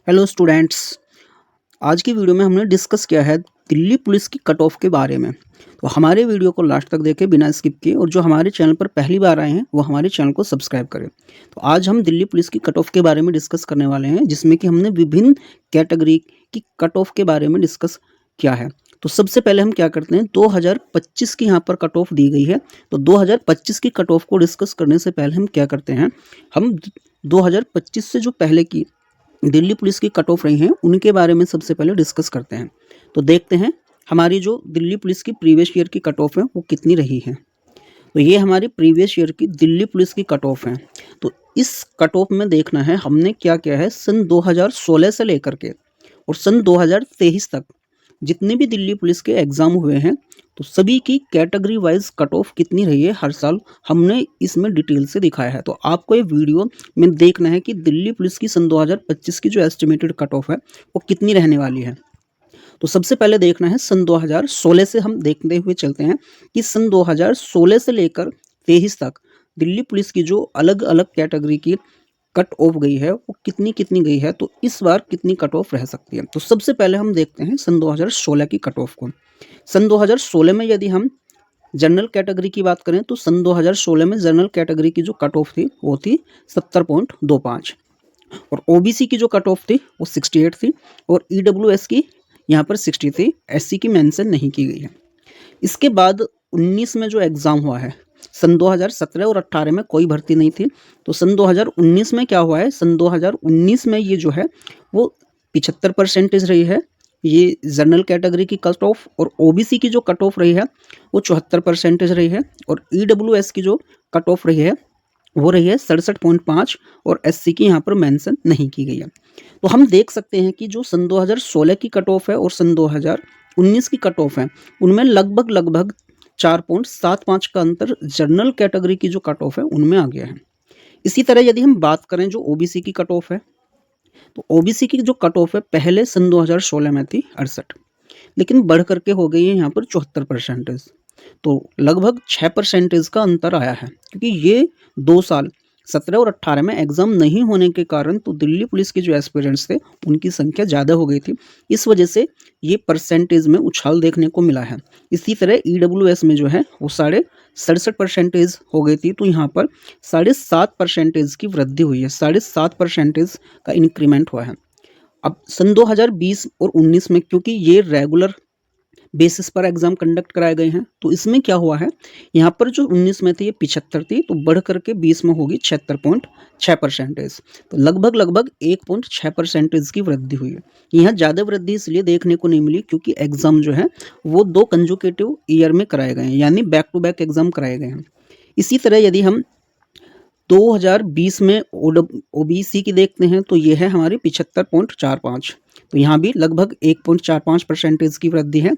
Hello students. आज की video में हमने डिस्कस किया है दिल्ली पुलिस की कट ऑफ के बारे में। तो हमारे वीडियो को लास्ट तक देखें बिना स्किप किए, और जो हमारे चैनल पर पहली बार आए हैं वो हमारे चैनल को सब्सक्राइब करें। तो आज हम दिल्ली पुलिस की कट ऑफ के बारे में डिस्कस करने वाले हैं, जिसमें कि हमने विभिन्न कैटेगरी की कट ऑफ के बारे में डिस्कस किया है। तो सबसे पहले हम क्या करते हैं, 2025 की यहाँ पर कट ऑफ दी गई है। तो 2025 की कट ऑफ को डिस्कस करने से पहले हम क्या करते हैं, हम 2025 से जो पहले की दिल्ली पुलिस की कट ऑफ रही हैं उनके बारे में सबसे पहले डिस्कस करते हैं। तो देखते हैं हमारी जो दिल्ली पुलिस की प्रीवियस ईयर की कट ऑफ है वो कितनी रही है। तो ये हमारी प्रीवियस ईयर की दिल्ली पुलिस की कट ऑफ है। तो इस कट ऑफ में देखना है हमने क्या किया है, सन 2016 से लेकर के और सन 2023 तक जितने भी दिल्ली पुलिस के एग्ज़ाम हुए हैं, तो सभी की कैटेगरी वाइज कट ऑफ कितनी रही है हर साल हमने इसमें डिटेल से दिखाया है। तो आपको ये वीडियो में देखना है कि दिल्ली पुलिस की सन 2025 की जो एस्टिमेटेड कट ऑफ है वो कितनी रहने वाली है। तो सबसे पहले देखना है सन 2016 से हम देखते हुए चलते हैं कि सन 2016 से लेकर 23 तक दिल्ली पुलिस की जो अलग अलग कैटेगरी की कट ऑफ गई है वो कितनी कितनी गई है, तो इस बार कितनी कट ऑफ रह सकती है। तो सबसे पहले हम देखते हैं सन 2016 की कट ऑफ को। सन 2016 में यदि हम जनरल कैटेगरी की बात करें तो सन 2016 में जनरल कैटेगरी की जो कट ऑफ थी वो थी 70.25, और ओबीसी की जो कट ऑफ थी वो 68 थी, और ईडब्ल्यूएस की यहाँ पर 60 थी। एससी की मेंशन नहीं की गई है। इसके बाद 19 में जो एग्ज़ाम हुआ है, सन 2017 और 18 में कोई भर्ती नहीं थी। तो सन 2019 में क्या हुआ है, सन 2019 में ये जो है वो 75% रही है, ये जनरल कैटेगरी की कट ऑफ। और ओबीसी की जो कट ऑफ रही है वो 74% रही है, और ईडब्ल्यूएस की जो कट ऑफ रही है वो रही है 67.5, और एससी की यहाँ पर मेंशन नहीं की गई है। तो हम देख सकते हैं कि जो सन 2016 की कट ऑफ है और सन 2019 की कट ऑफ है उनमें लगभग 4.75 का अंतर जनरल कैटेगरी की जो कट ऑफ है उनमें आ गया है। इसी तरह यदि हम बात करें जो ओबीसी की कट ऑफ है, तो ओबीसी की जो कट ऑफ है पहले सन 2016 में थी 68, लेकिन बढ़ करके हो गई है यहाँ पर 74%। तो लगभग 6% का अंतर आया है, क्योंकि ये 2 साल 17 और 18 में एग्ज़ाम नहीं होने के कारण तो दिल्ली पुलिस के जो एस्पिरेंट्स थे उनकी संख्या ज़्यादा हो गई थी। इस वजह से ये परसेंटेज में उछाल देखने को मिला है। इसी तरह ईडब्ल्यूएस में जो है वो 67.5% हो गई थी, तो यहाँ पर 7.5% की वृद्धि हुई है, 7.5% का इंक्रीमेंट हुआ है। अब सन 2020 और 19 में क्योंकि ये रेगुलर बेसिस पर एग्जाम कंडक्ट कराए गए हैं, तो इसमें क्या हुआ है, यहाँ पर जो 19 में थी ये 75 थी, तो बढ़ करके 20 में होगी 76.6%। तो लगभग 1.6% की वृद्धि हुई है। यहाँ ज़्यादा वृद्धि इसलिए देखने को नहीं मिली क्योंकि एग्जाम जो है वो 2 कंजुकेटिव ईयर में कराए गए हैं, यानी बैक टू बैक एग्जाम कराए गए हैं। इसी तरह यदि हम 2020 में ओबीसी की देखते हैं तो ये है हमारी 75.45, तो यहाँ भी लगभग 1.45% की वृद्धि है।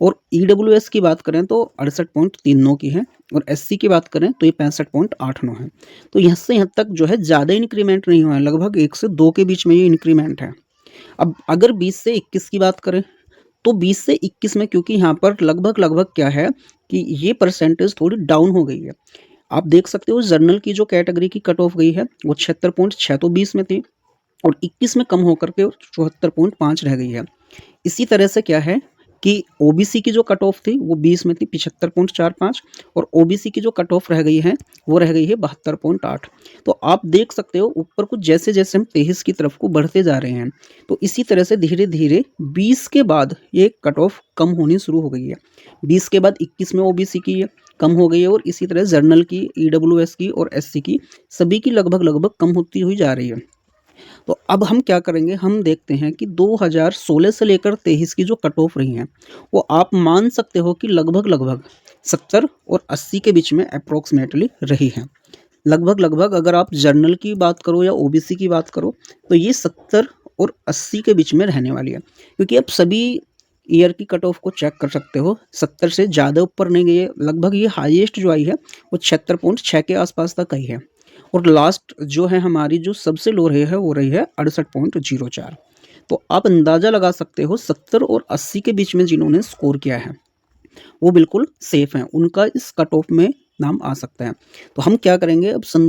और ईडब्ल्यूएस की बात करें तो 68.39 की है, और एससी की बात करें तो ये 65.89 है। तो यहाँ से यहाँ तक जो है ज़्यादा इंक्रीमेंट नहीं हुआ है, लगभग 1 से 2 के बीच में ये इंक्रीमेंट है। अब अगर 20 से 21 की बात करें तो 20 से 21 में क्योंकि यहाँ पर लगभग क्या है कि ये परसेंटेज थोड़ी डाउन हो गई है। आप देख सकते हो जनरल की जो कैटेगरी की कट ऑफ गई है वो 76.6 तो 20 में थी, और 21 में कम होकर के 74.5 रह गई है। इसी तरह से क्या है कि ओबीसी की जो कट ऑफ थी वो 20 में थी 75.45, और ओबीसी की जो कट ऑफ रह गई है वो रह गई है 72.8। तो आप देख सकते हो ऊपर कुछ जैसे जैसे हम 23 की तरफ को बढ़ते जा रहे हैं, तो इसी तरह से धीरे धीरे 20 के बाद ये कट ऑफ कम होनी शुरू हो गई है। 20 के बाद 21 में ओबीसी की है कम हो गई है, और इसी तरह जनरल की, ईडब्ल्यूएस की और एससी की सभी की लगभग कम होती हुई जा रही है। तो अब हम क्या करेंगे, हम देखते हैं कि 2016 से लेकर 23 की जो कट ऑफ रही हैं वो आप मान सकते हो कि लगभग 70 और 80 के बीच में अप्रोक्सीमेटली रही है। लगभग अगर आप जनरल की बात करो या ओबीसी की बात करो तो ये 70 और 80 के बीच में रहने वाली है, क्योंकि आप सभी ईयर की कट ऑफ को चेक कर सकते हो, 70 से ज़्यादा ऊपर नहीं गई है। लगभग ये हाईएस्ट जो आई है वो 76.6 के आसपास तक आई है, और लास्ट जो है हमारी जो सबसे लो रही है वो रही है 68.04। तो आप अंदाज़ा लगा सकते हो 70 और 80 के बीच में जिन्होंने स्कोर किया है वो बिल्कुल सेफ हैं, उनका इस कट ऑफ में नाम आ सकता है। तो हम क्या करेंगे, अब सन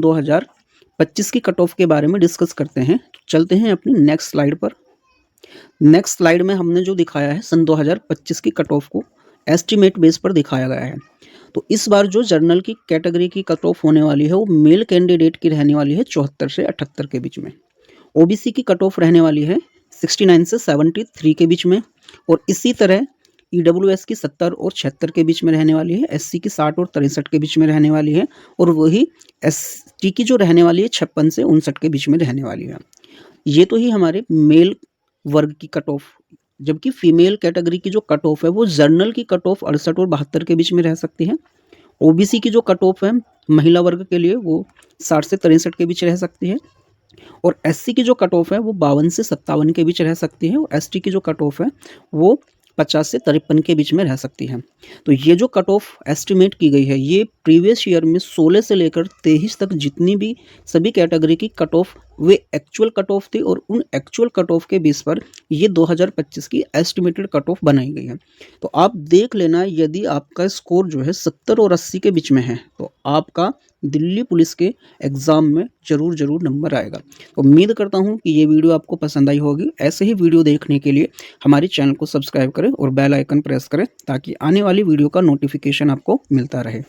2025 की कट ऑफ के बारे में डिस्कस करते हैं। तो चलते हैं अपनी नेक्स्ट स्लाइड पर। नेक्स्ट स्लाइड में हमने जो दिखाया है सन 2025 की कट ऑफ को एस्टिमेट बेस पर दिखाया गया है। तो इस बार जो जर्नल की कैटेगरी की कट ऑफ होने वाली है वो मेल कैंडिडेट की रहने वाली है 74 से 78 के बीच में। ओबीसी की कट ऑफ रहने वाली है 69 से 73 के बीच में, और इसी तरह ईडब्ल्यूएस की 70 और 76 के बीच में रहने वाली है, एससी की 60 और 63 के बीच में रहने वाली है, और वही एसटी की जो रहने वाली है 56 से 59 के बीच में रहने वाली है। ये तो ही हमारे मेल वर्ग की कट ऑफ, जबकि फीमेल कैटेगरी की जो कट ऑफ है वो जर्नल की कट ऑफ 68 और 72 के बीच में रह सकती है। ओबीसी की जो कट ऑफ है महिला वर्ग के लिए वो 60 से 63 के बीच रह सकती है, और एससी की जो कट ऑफ है वो 52 से 57 के बीच रह सकती है, और एसटी की जो कट ऑफ है वो 50 से 53 के बीच में रह सकती है। तो ये जो कट ऑफ एस्टिमेट की गई है ये प्रीवियस ईयर में 16 से लेकर 23 तक जितनी भी सभी कैटेगरी की कट ऑफ वे एक्चुअल कट ऑफ थी, और उन एक्चुअल कट ऑफ के बेस पर ये 2025 की एस्टिमेटेड कट ऑफ बनाई गई है। तो आप देख लेना, यदि आपका स्कोर जो है 70 और 80 के बीच में है तो आपका दिल्ली पुलिस के एग्ज़ाम में ज़रूर नंबर आएगा। तो उम्मीद करता हूँ कि ये वीडियो आपको पसंद आई होगी। ऐसे ही वीडियो देखने के लिए हमारे चैनल को सब्सक्राइब करें और बेल आइकन प्रेस करें ताकि आने वाली वीडियो का नोटिफिकेशन आपको मिलता रहे।